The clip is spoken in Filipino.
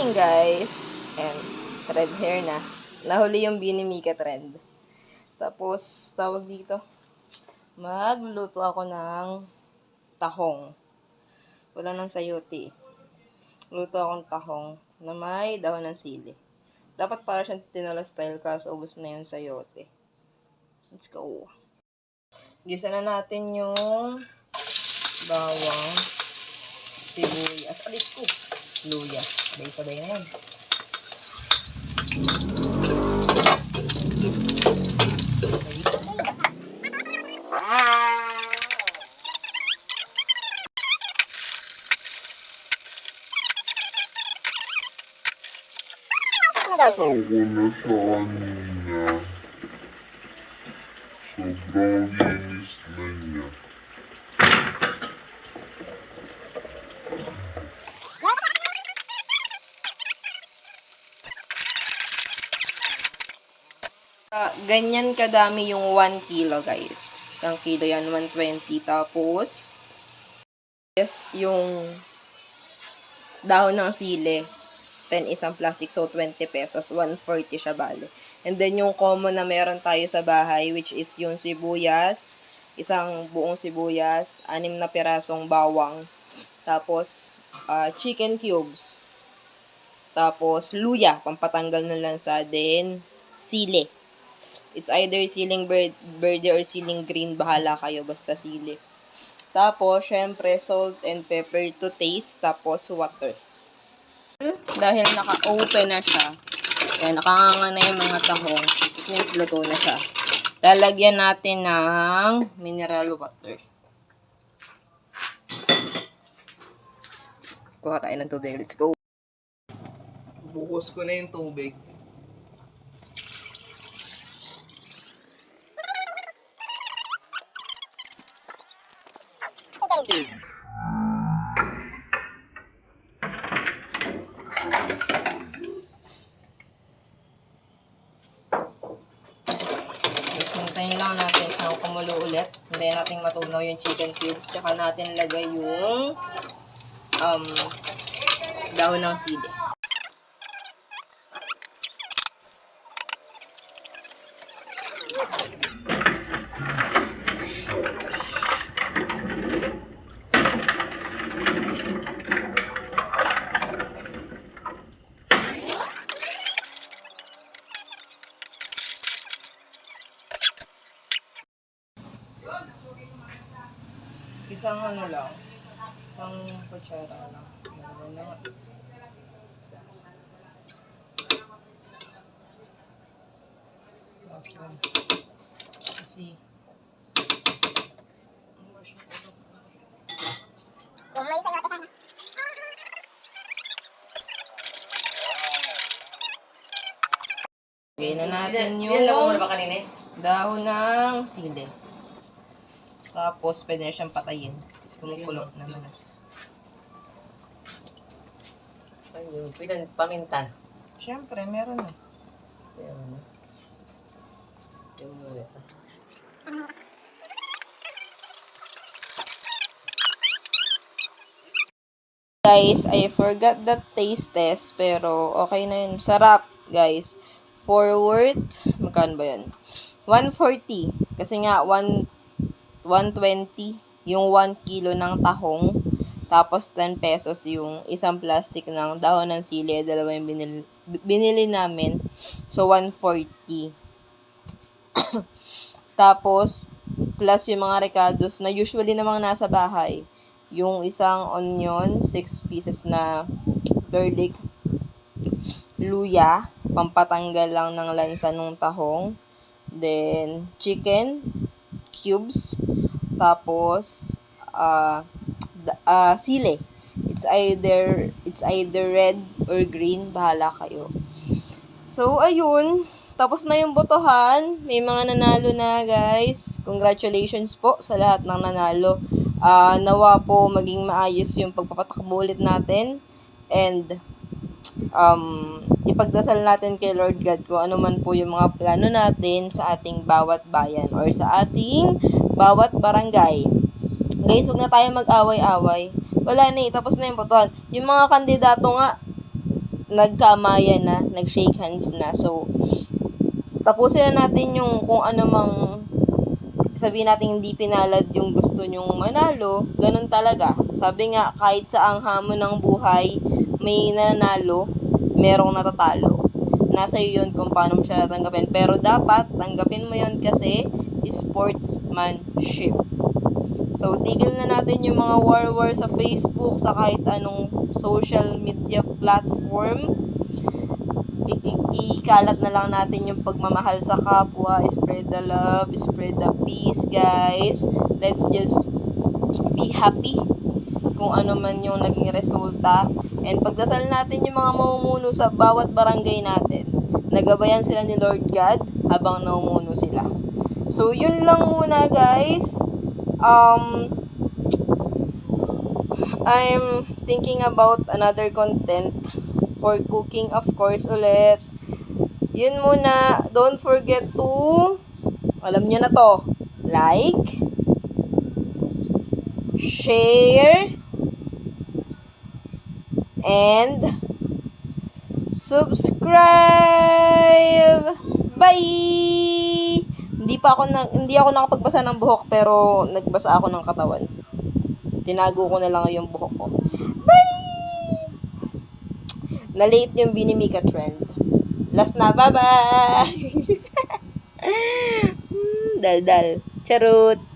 morning guys! And red hair na. Nahuli yung Binimika trend. Tapos, tawag dito. Magluluto ako ng tahong. Wala nang sayote. Luto akong tahong na may dahon ng sili. Dapat para siyang tinola style kaso ubos na yung sayote. Let's go. Gisa na natin yung bawang, sibuyas. Alit ko. Luya. Sabay-sabay na yan. Ako na sa kanina. Sobrang linis na niya. Ganyan kadami yung 1 kilo guys. 1 kilo yan, 120. Tapos, yes, yung dahon ng sili, 10 isang plastic, so 20 pesos, 140 siya bale. And then yung common na meron tayo sa bahay, which is yung sibuyas, isang buong sibuyas, 6 na pirasong bawang, tapos chicken cubes, tapos luya, pampatanggal ng lansa, then sili. It's either siling verde or siling green, bahala kayo, basta sili. Tapos, syempre, salt and pepper to taste, tapos water. Dahil naka-open na siya, yan, nakanganga na yung mga tahong, it means luto na siya. Lalagyan natin ng mineral water. Kuha tayo ng tubig, let's go. Buhos ko na yung tubig. Hintayin lang natin siyang kumulo ulit. Hintayin natin matunaw yung chicken cubes. Tsaka natin lagay yung dahon ng sili. Isang ano lang, isang kutsara lang. Meron na. Awesome. Kasi, Kung may sayote sana. lagay na natin yung dahon ng sili. Tapos, pwede na siyang patayin. Kasi kumukulong naman. Yung paminta. Siyempre, meron na. Meron na. Yung muna ito. Guys, I forgot the taste test, pero okay na yun. Sarap, guys. Forward, magkano ba yun? 140. Kasi nga, 120 yung 1 kilo ng tahong. Tapos, 10 pesos yung isang plastic ng dahon ng sili. Dalawa yung binili namin. So, 140. Tapos, plus yung mga recados na usually namang nasa bahay. Yung isang onion, 6 pieces na garlic, luya, pampatanggal lang ng lansa ng tahong. Then, chicken cubes. Tapos, sili. It's either red or green, bahala kayo. So, ayun. Tapos na yung botohan. May mga nanalo na, guys. Congratulations po sa lahat ng nanalo. Nawa po maging maayos yung pagpapatakbo ulit natin. And, ipagdasal natin kay Lord God kung ano man po yung mga plano natin sa ating bawat bayan or sa ating bawat barangay. Guys, huwag na tayo mag-away-away. Wala na tapos na yung botohan. Yung mga kandidato nga, nagkamayan na, nag-shake hands na. So, tapusin na natin yung kung ano mang sabihin natin hindi pinalad yung gusto nyong manalo, ganun talaga. Sabi nga, kahit sa ang hamon ng buhay, may nananalo, merong natatalo. Nasa iyo yun kung paano mo siya tanggapin. Pero dapat, tanggapin mo yun kasi sportsmanship. So, tigil na natin yung mga war sa Facebook, sa kahit anong social media platform. Ikalat na lang natin yung pagmamahal sa kapwa, spread the love, spread the peace, guys. Let's just be happy kung ano man yung naging resulta. And pagdasal natin yung mga mamumuno sa bawat barangay natin. Nagabayan sila ni Lord God habang namumuno sila. So, yun lang muna, guys. I'm thinking about another content for cooking, of course, ulit. Yun muna. Don't forget to, alam nyo na to, like, share, and subscribe. Bye! Hindi ako nakapagbasa ng buhok, pero nagbasa ako ng katawan. Tinago ko na lang yung buhok ko. Bye! Na-late yung Binimika trend. Last na, bye-bye! Dal-dal. Charot!